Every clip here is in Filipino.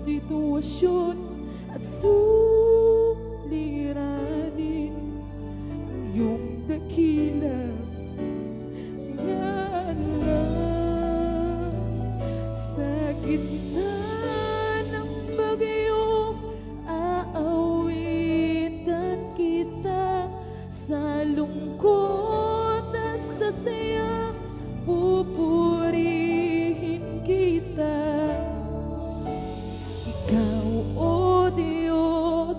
sitwasyon at suliranin ang iyong dakila nga lang. Sa gitna ng bagyong aawitan kita, sa lungkot at sa saya pupurihin kita. Ikaw, O Diyos,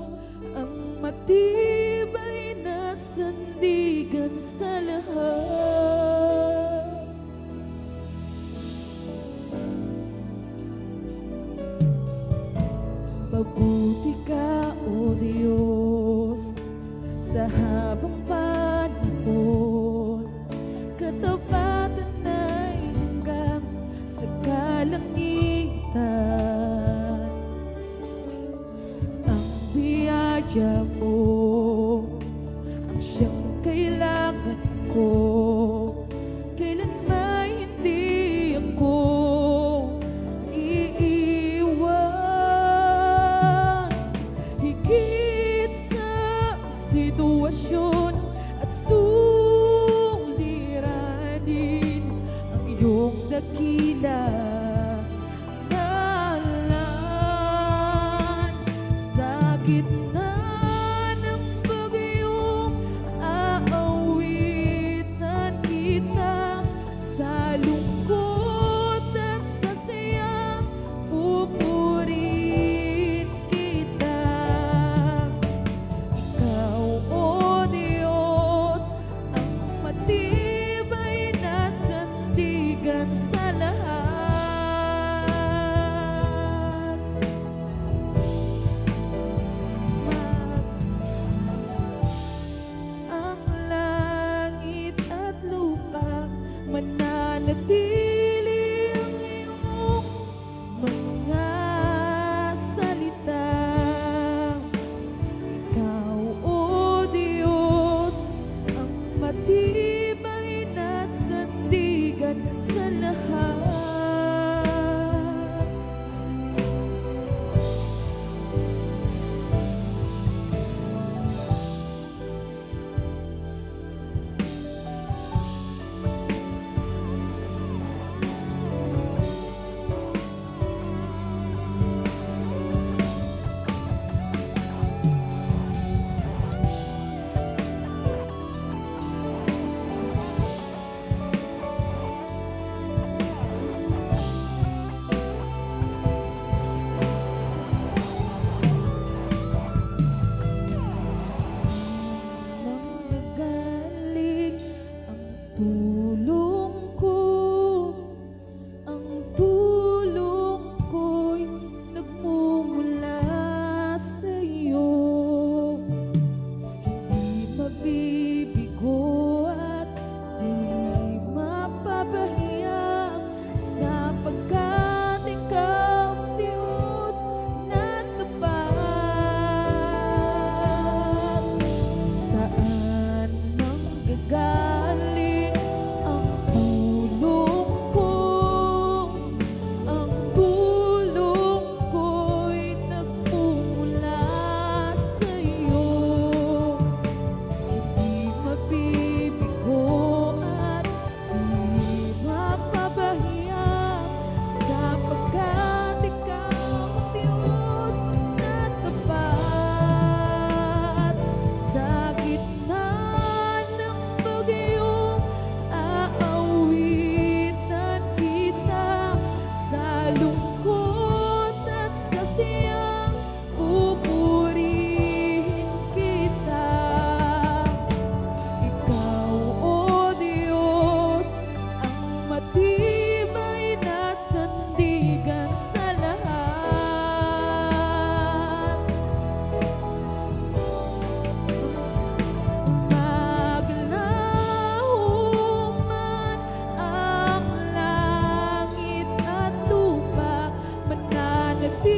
ang matibay na sandigan sa lahat. Mabuti ka, O Diyos, sa habang panahon. Katapatan ay hanggang sa kalangitan. Ang biyaya mo ang siyang kailangan ko. Kailan may hindi ako iiwan. Higit sa sitwasyon at suliranin ang iyong dakila ngalan. Sa gitna ng bagyong aawitan kita, sa lungkot at sa saya pupurihin kita. Ikaw, O Diyos, ang matibay na sandigan sa lahat. Ang langit at lupa mananatili ang iyong mga salita. Ikaw, O Diyos, ang matibay na sandigan sa lahat. Nanggagaling ang tulong ko, ang tulong ko'y nagmumula sa iyo. Hindi mabibigo at di mapapahiya, sapagkat ikaw, Diyos, na tapat. Saan nanggagaling ang tulong ko? Ang tulong ko'y nagmumula sa iyo. Hindi mabibigo at di mapapahiya, sapagkat ikaw, Diyos, na tapat. Sa gitna ng bagyong aawitan kita, sa lungkot at sa saya pupurihin kita. Ikaw, O Diyos, ang matibay na sandigan sa lahat. Maglaho man ang langit at lupa, mananatili